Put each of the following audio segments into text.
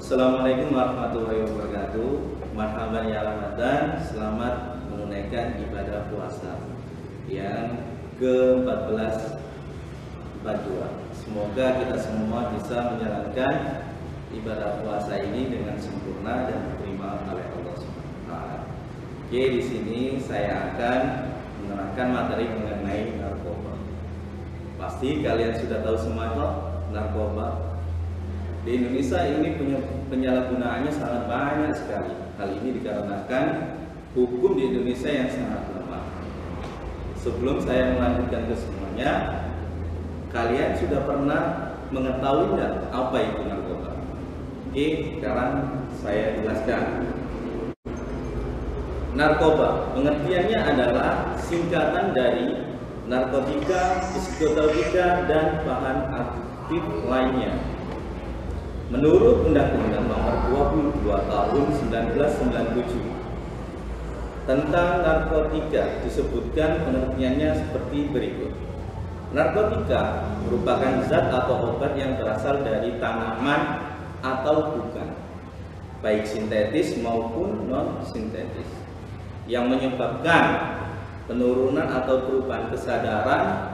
Assalamualaikum warahmatullahi wabarakatuh. Marhaban ya Ramadan. Selamat menunaikan ibadah puasa yang ke-14 42. Semoga kita semua bisa menjalankan ibadah puasa ini dengan sempurna dan diterima oleh Allah SWT. Oke, di sini saya akan menerangkan materi mengenai narkoba. Pasti kalian sudah tahu semua toh narkoba. Di Indonesia ini penyalahgunaannya sangat banyak sekali. Hal ini dikarenakan hukum di Indonesia yang sangat lemah. Sebelum saya melanjutkan ke semuanya, kalian sudah pernah mengetahui tidak apa itu narkoba? Oke, sekarang saya jelaskan. Narkoba, pengertiannya adalah singkatan dari narkotika, psikotropika, dan bahan aktif lainnya. Menurut Undang-Undang Nomor 22 Tahun 1997 tentang narkotika disebutkan pengertiannya seperti berikut. Narkotika merupakan zat atau obat yang berasal dari tanaman atau bukan, baik sintetis maupun non-sintetis, yang menyebabkan penurunan atau perubahan kesadaran,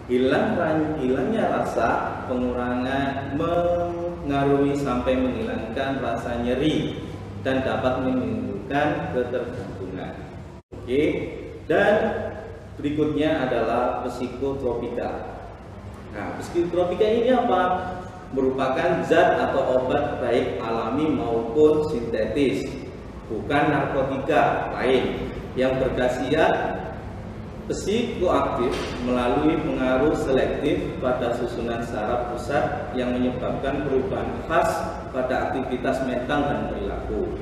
hilangnya rasa, pengurangan, mengaruhi sampai menghilangkan rasa nyeri, dan dapat menimbulkan ketergantungan. Oke, dan berikutnya adalah psikotropika. Nah, psikotropika ini apa? Merupakan zat atau obat baik alami maupun sintetis, bukan narkotika lain, yang berkhasiat psikoaktif melalui pengaruh selektif pada susunan saraf pusat yang menyebabkan perubahan khas pada aktivitas mental dan perilaku.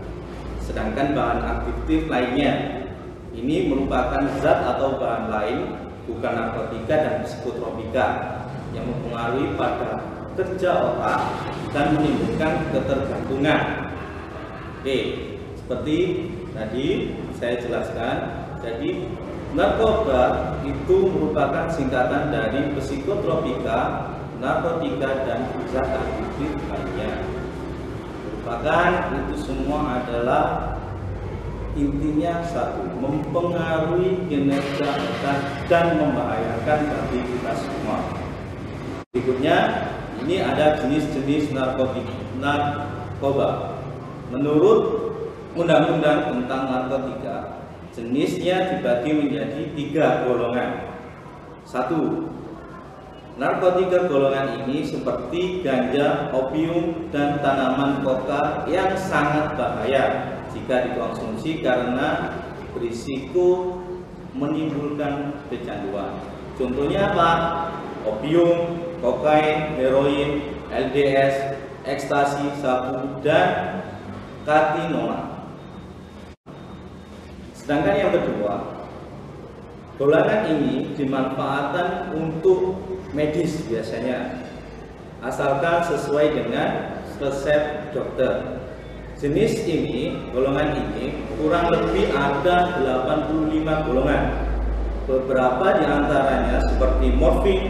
Sedangkan bahan aktif lainnya ini merupakan zat atau bahan lain, bukan narkotika dan psikotropika, yang mempengaruhi pada kerja otak dan menimbulkan ketergantungan. Oke, seperti tadi saya jelaskan, jadi narkoba itu merupakan singkatan dari psikotropika, narkotika, dan zat aktif lainnya. Merupakan itu semua adalah intinya satu, mempengaruhi kinerja otak dan membahayakan bagi kita semua. Berikutnya, ini ada jenis-jenis narkoba. Menurut Undang-Undang tentang narkotika, jenisnya dibagi menjadi 3 golongan. 1. Narkotika golongan ini seperti ganja, opium, dan tanaman koka yang sangat bahaya jika dikonsumsi karena berisiko menimbulkan kecanduan. Contohnya apa? Opium, kokain, heroin, LSD, ekstasi, sabu, dan katinona. Sedangkan yang kedua, golongan ini dimanfaatkan untuk medis biasanya, asalkan sesuai dengan resep dokter. Jenis ini, golongan ini kurang lebih ada 85 golongan. Beberapa diantaranya seperti morfin,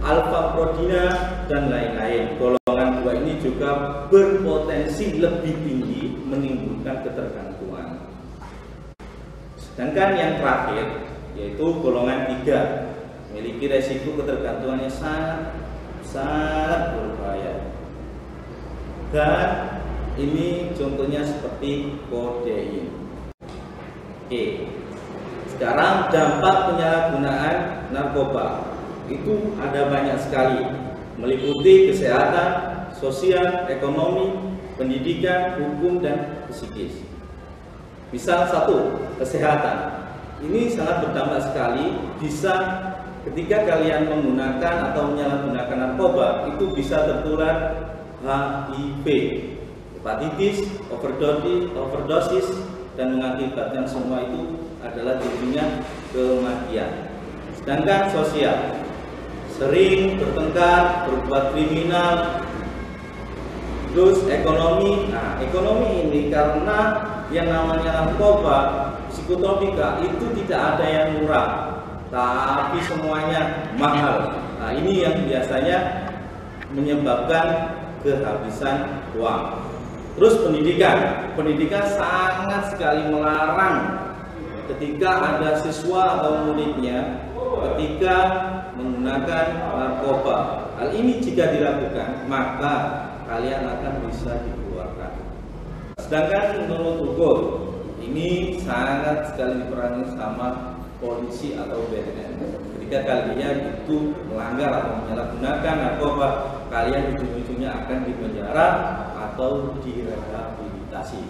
alfa-prodina, dan lain-lain. Golongan 2 ini juga berpotensi lebih tinggi menimbulkan ketergantungan. Sedangkan yang terakhir, yaitu golongan 3, memiliki resiko ketergantungannya sangat berbahaya. Dan ini contohnya seperti kodein. Oke, sekarang dampak penyalahgunaan narkoba itu ada banyak sekali, meliputi kesehatan, sosial, ekonomi, pendidikan, hukum, dan psikis. Misal 1, kesehatan. Ini sangat berdampak sekali, bisa ketika kalian menggunakan atau menyalahgunakan narkoba, itu bisa tertular HIV, hepatitis, overdosis, dan mengakibatkan semua itu adalah jadinya kematian. Sedangkan sosial, sering bertengkar, berbuat kriminal. Terus ekonomi, nah ekonomi ini karena yang namanya narkoba, psikotropika itu tidak ada yang murah, tapi semuanya mahal. Nah ini yang biasanya menyebabkan kehabisan uang. Terus pendidikan sangat sekali melarang ketika ada siswa atau muridnya ketika menggunakan narkoba. Hal ini jika dilakukan maka kalian akan bisa dikeluarkan. Sedangkan menurut hukum ini sangat sekali diperangi sama polisi atau BNN. Ketika kalian itu melanggar atau menyalahgunakan narkoba, kalian ujung-ujungnya akan dipenjara atau direhabilitasi.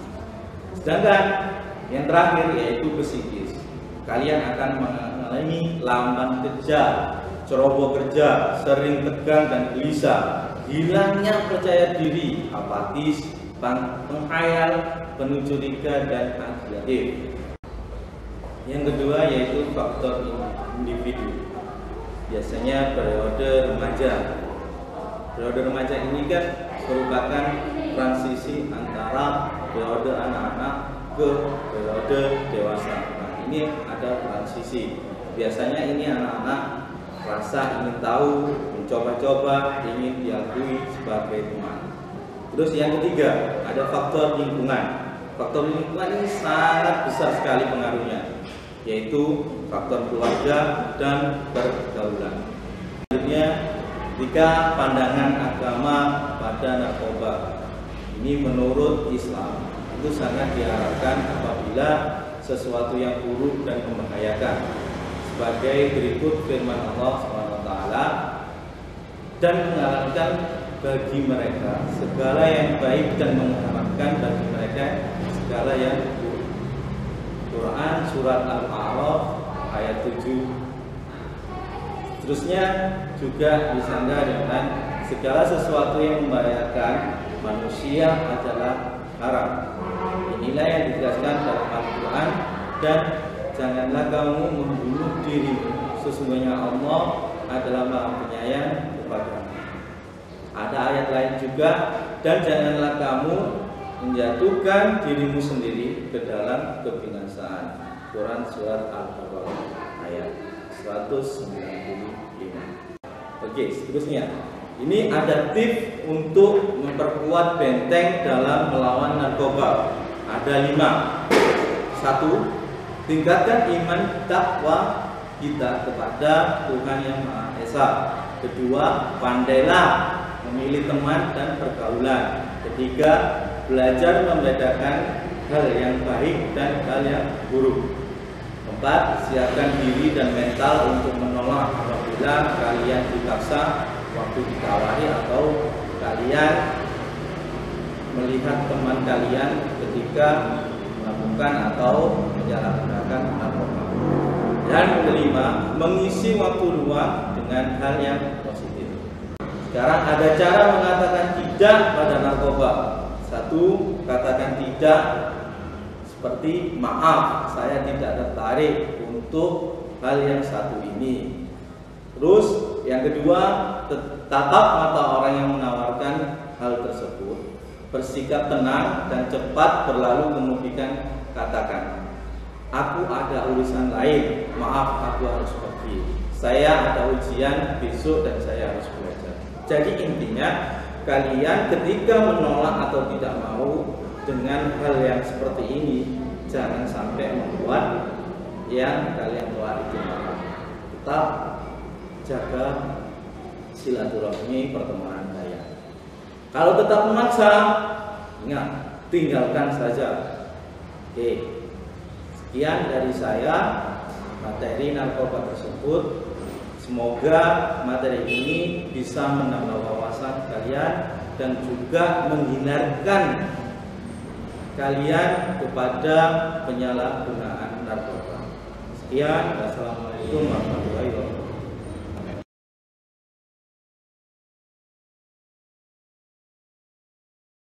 Sedangkan yang terakhir yaitu psikis. Kalian akan mengalami lamban kerja, ceroboh kerja, sering tegang dan gelisah, hilangnya percaya diri, apatis, penghayal, penuh curiga dan anxiety. Yang kedua yaitu faktor individu. Biasanya periode remaja. Periode remaja ini kan merupakan transisi antara periode anak-anak ke periode dewasa. Nah, ini ada transisi. Biasanya ini anak-anak rasa ingin tahu, mencoba-coba, ingin diakui sebagai teman. Terus yang ketiga ada faktor lingkungan. Faktor lingkungan ini sangat besar sekali pengaruhnya, yaitu faktor keluarga dan pergaulan. Selanjutnya, jika pandangan agama pada narkoba ini menurut Islam itu sangat diharapkan apabila sesuatu yang buruk dan membahayakan, sebagai berikut firman Allah SWT, dan mengalarmkan bagi mereka segala yang baik dan mengharapkan bagi mereka segala yang buruk. Quran surat Al-A'raf ayat 7. Seterusnya juga disangga dengan segala sesuatu yang membahayakan manusia adalah haram. Inilah yang dijelaskan dalam Al-Quran. Dan janganlah kamu membunuh dirimu, sesungguhnya Allah adalah Maha Penyayang kepadamu. Ada ayat lain juga, dan janganlah kamu menjatuhkan dirimu sendiri ke dalam kebinasaan. Quran surat Al-Baqarah ayat 195. Oke, seterusnya ini ada tips untuk memperkuat benteng dalam melawan narkoba. Ada 5. 1. Tingkatkan iman takwa kita kepada Tuhan Yang Maha Esa. Kedua, pandailah memilih teman dan pergaulan. Ketiga, belajar membedakan hal yang baik dan hal yang buruk. Keempat, siapkan diri dan mental untuk menolak apabila kalian dipaksa, waktu ditawari, atau kalian melihat teman kalian ketika melakukan atau menyalahgunakan narkoba. Dan kelima, mengisi waktu luang dengan hal yang positif. Sekarang ada cara mengatakan tidak pada narkoba. 1. Katakan tidak seperti maaf, saya tidak tertarik untuk hal yang satu ini. Terus yang kedua, tatap mata orang yang menawarkan hal tersebut. Bersikap tenang dan cepat berlalu, kemudian katakan, aku ada urusan lain, maaf aku harus pergi, saya ada ujian besok dan saya harus belajar. Jadi intinya, kalian ketika menolak atau tidak mau dengan hal yang seperti ini, jangan sampai membuat yang kalian tolak itu marah. Tetap jaga silaturahmi pertemanan kalian. Kalau tetap memaksa, ingat, tinggalkan saja. Oke, sekian dari saya materi narkoba tersebut. Semoga materi ini bisa menambah wawasan kalian dan juga menghindarkan kalian kepada penyalahgunaan narkoba. Sekian, wassalamualaikum warahmatullahi wabarakatuh.